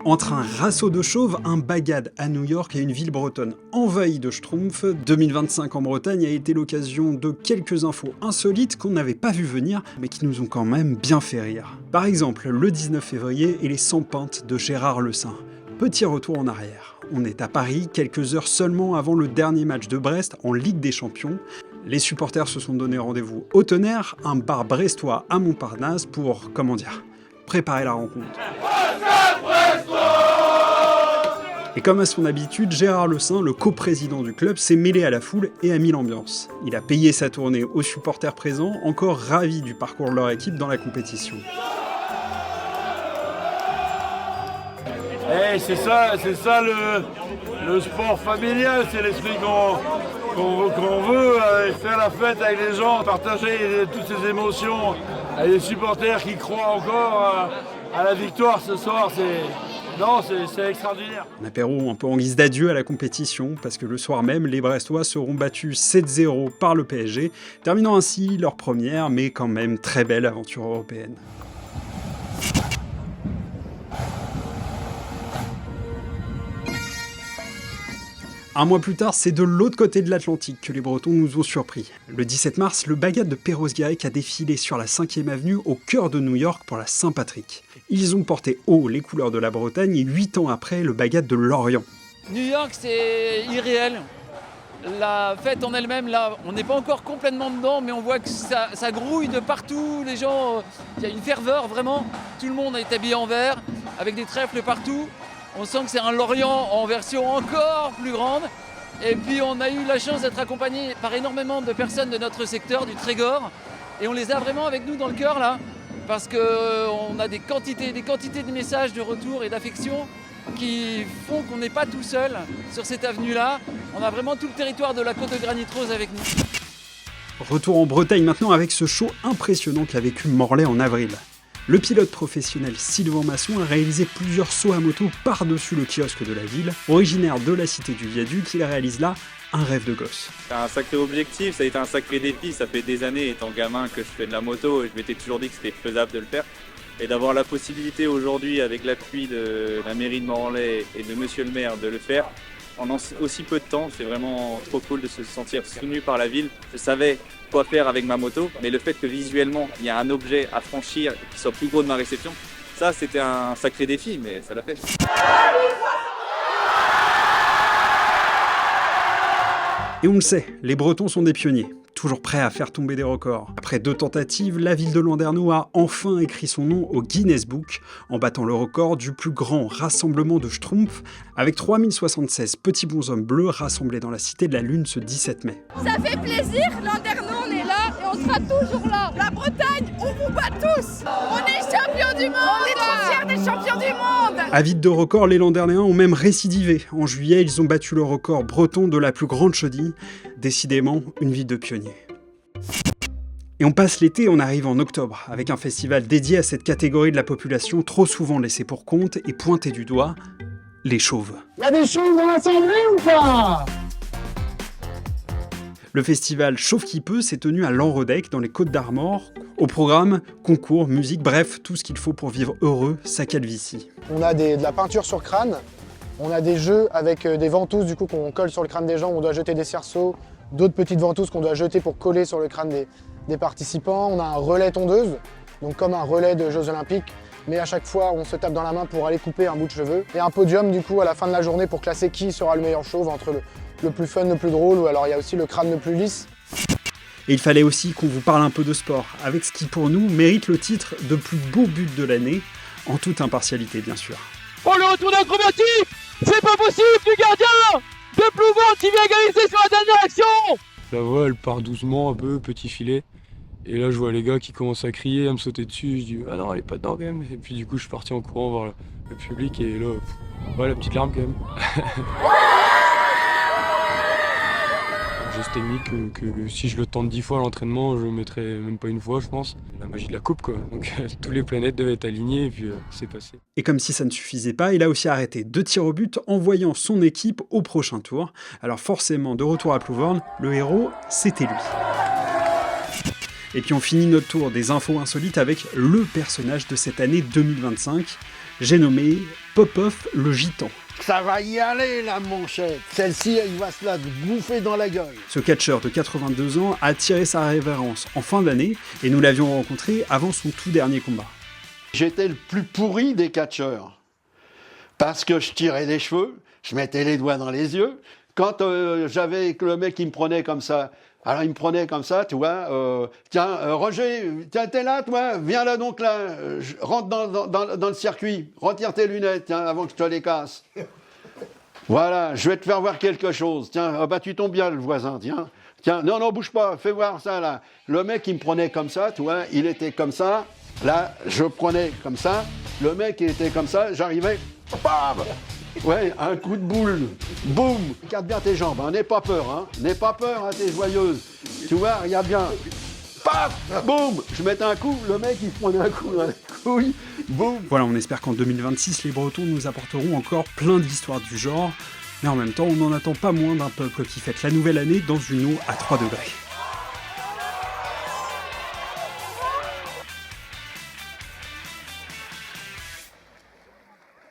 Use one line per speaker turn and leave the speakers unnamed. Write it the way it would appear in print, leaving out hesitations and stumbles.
Entre un rassaut de chauves, un bagad à New York et une ville bretonne envahie de schtroumpfs, 2025 en Bretagne a été l'occasion de quelques infos insolites qu'on n'avait pas vu venir, mais qui nous ont quand même bien fait rire. Par exemple, le 19 février et les 100 pintes de Gérard Le Saint. Petit retour en arrière. On est à Paris, quelques heures seulement avant le dernier match de Brest en Ligue des Champions. Les supporters se sont donné rendez-vous au Tonnerre, un bar brestois à Montparnasse pour, préparer la rencontre. Et comme à son habitude, Gérard Le Saint, le coprésident du club, s'est mêlé à la foule et a mis l'ambiance. Il a payé sa tournée aux supporters présents, encore ravis du parcours de leur équipe dans la compétition.
C'est ça le sport familial, c'est l'esprit qu'on veut, faire la fête avec les gens, partager toutes ces émotions avec les supporters qui croient encore à la victoire ce soir. C'est extraordinaire.
Un apéro un peu en guise d'adieu à la compétition, parce que le soir même, les Brestois seront battus 7-0 par le PSG, terminant ainsi leur première, mais quand même très belle aventure européenne. Un mois plus tard, c'est de l'autre côté de l'Atlantique que les Bretons nous ont surpris. Le 17 mars, le bagad de Perros-Guirec a défilé sur la 5e avenue au cœur de New York pour la Saint-Patrick. Ils ont porté haut les couleurs de la Bretagne et 8 ans après, le bagad de Lorient.
New York, c'est irréel. La fête en elle-même, là, on n'est pas encore complètement dedans, mais on voit que ça grouille de partout. Les gens, il y a une ferveur vraiment. Tout le monde est habillé en vert, avec des trèfles partout. On sent que c'est un Lorient en version encore plus grande. Et puis on a eu la chance d'être accompagné par énormément de personnes de notre secteur, du Trégor. Et on les a vraiment avec nous dans le cœur là, parce qu'on a des quantités de messages de retour et d'affection qui font qu'on n'est pas tout seul sur cette avenue-là. On a vraiment tout le territoire de la côte de Granit Rose avec nous.
Retour en Bretagne maintenant avec ce show impressionnant qu'a vécu Morlaix en avril. Le pilote professionnel Sylvain Masson a réalisé plusieurs sauts à moto par-dessus le kiosque de la ville. Originaire de la cité du Viaduc, il réalise là un rêve de gosse.
C'est un sacré objectif, ça a été un sacré défi. Ça fait des années, étant gamin, que je fais de la moto et je m'étais toujours dit que c'était faisable de le faire. Et d'avoir la possibilité aujourd'hui, avec l'appui de la mairie de Morlaix et de monsieur le maire, de le faire en aussi peu de temps, c'est vraiment trop cool de se sentir soutenu par la ville. Je savais quoi faire avec ma moto, mais le fait que visuellement, il y a un objet à franchir qui soit plus gros de ma réception, ça c'était un sacré défi, mais ça l'a fait.
Et on le sait, les Bretons sont des pionniers, toujours prêts à faire tomber des records. Après 2 tentatives, la ville de Landerneau a enfin écrit son nom au Guinness Book, en battant le record du plus grand rassemblement de schtroumpfs, avec 3076 petits bonshommes bleus rassemblés dans la Cité de la Lune ce 17 mai.
Ça fait plaisir, Landerneau, on est là et on sera toujours là. La Bretagne, on vous bat tous. On est champions du monde, on est trop fiers des champions du monde.
Avides de records, les Landernais ont même récidivé. En juillet, ils ont battu le record breton de la plus grande chaudière. Décidément, une vie de pionnier. Et on passe l'été, on arrive en octobre, avec un festival dédié à cette catégorie de la population trop souvent laissée pour compte et pointée du doigt, les chauves.
Il y a des chauves dans l'assemblée ou pas?
Le festival Chauve qui peut s'est tenu à Lanrodec, dans les Côtes-d'Armor. Au programme, concours, musique, bref, tout ce qu'il faut pour vivre heureux sa calvitie.
On a de la peinture sur crâne, on a des jeux avec des ventouses du coup qu'on colle sur le crâne des gens, on doit jeter des cerceaux, d'autres petites ventouses qu'on doit jeter pour coller sur le crâne des participants. On a un relais tondeuse, donc comme un relais de Jeux Olympiques, mais à chaque fois on se tape dans la main pour aller couper un bout de cheveux. Et un podium du coup à la fin de la journée pour classer qui sera le meilleur chauve entre le plus fun, le plus drôle, ou alors il y a aussi le crâne le plus lisse.
Et il fallait aussi qu'on vous parle un peu de sport, avec ce qui pour nous mérite le titre de plus beau but de l'année, en toute impartialité bien sûr.
Oh le retour d'acrobatie! C'est pas possible du gardien de Plouvant qui vient égaliser sur la dernière action!
La voile, elle part doucement un peu, petit filet. Et là je vois les gars qui commencent à crier, à me sauter dessus, je dis ah non elle est pas dedans quand même. Et puis du coup je suis parti en courant voir le public et là, ouais la petite larme quand même. Geste technique que si je le tente 10 fois à l'entraînement, je le mettrai même pas une fois je pense. La magie de la coupe quoi, donc tous les planètes devaient être alignées et puis c'est passé.
Et comme si ça ne suffisait pas, il a aussi arrêté 2 tirs au but en voyant son équipe au prochain tour. Alors forcément, de retour à Plouvorne, le héros, c'était lui. Et puis on finit notre tour des infos insolites avec le personnage de cette année 2025, j'ai nommé Popov le gitan.
Ça va y aller, la manchette. Celle-ci, il va se la bouffer dans la gueule.
Ce catcheur de 82 ans a attiré sa révérence en fin d'année et nous l'avions rencontré avant son tout dernier combat.
J'étais le plus pourri des catcheurs. Parce que je tirais les cheveux, je mettais les doigts dans les yeux. Quand j'avais le mec qui me prenait comme ça, alors il me prenait comme ça, tu vois. Tiens, Roger, tiens, t'es là, toi? Viens là donc là. Rentre dans le circuit. Retire tes lunettes, tiens, avant que je te les casse. Voilà, je vais te faire voir quelque chose. Tiens, bah tu tombes bien, le voisin, tiens. Tiens, non, bouge pas, fais voir ça, là. Le mec, il me prenait comme ça, tu vois, il était comme ça. Là, je prenais comme ça. Le mec, il était comme ça, j'arrivais, bam! Ouais, un coup de boule, boum! Regarde bien tes jambes, hein, n'aie pas peur, hein. N'aie pas peur, hein, t'es joyeuse. Tu vois, regarde bien. Paf! Boum! Je mettais un coup, le mec, il prenait un coup dans les couilles, boum!
Voilà, on espère qu'en 2026, les Bretons nous apporteront encore plein d'histoires du genre, mais en même temps, on n'en attend pas moins d'un peuple qui fête la nouvelle année dans une eau à 3 degrés.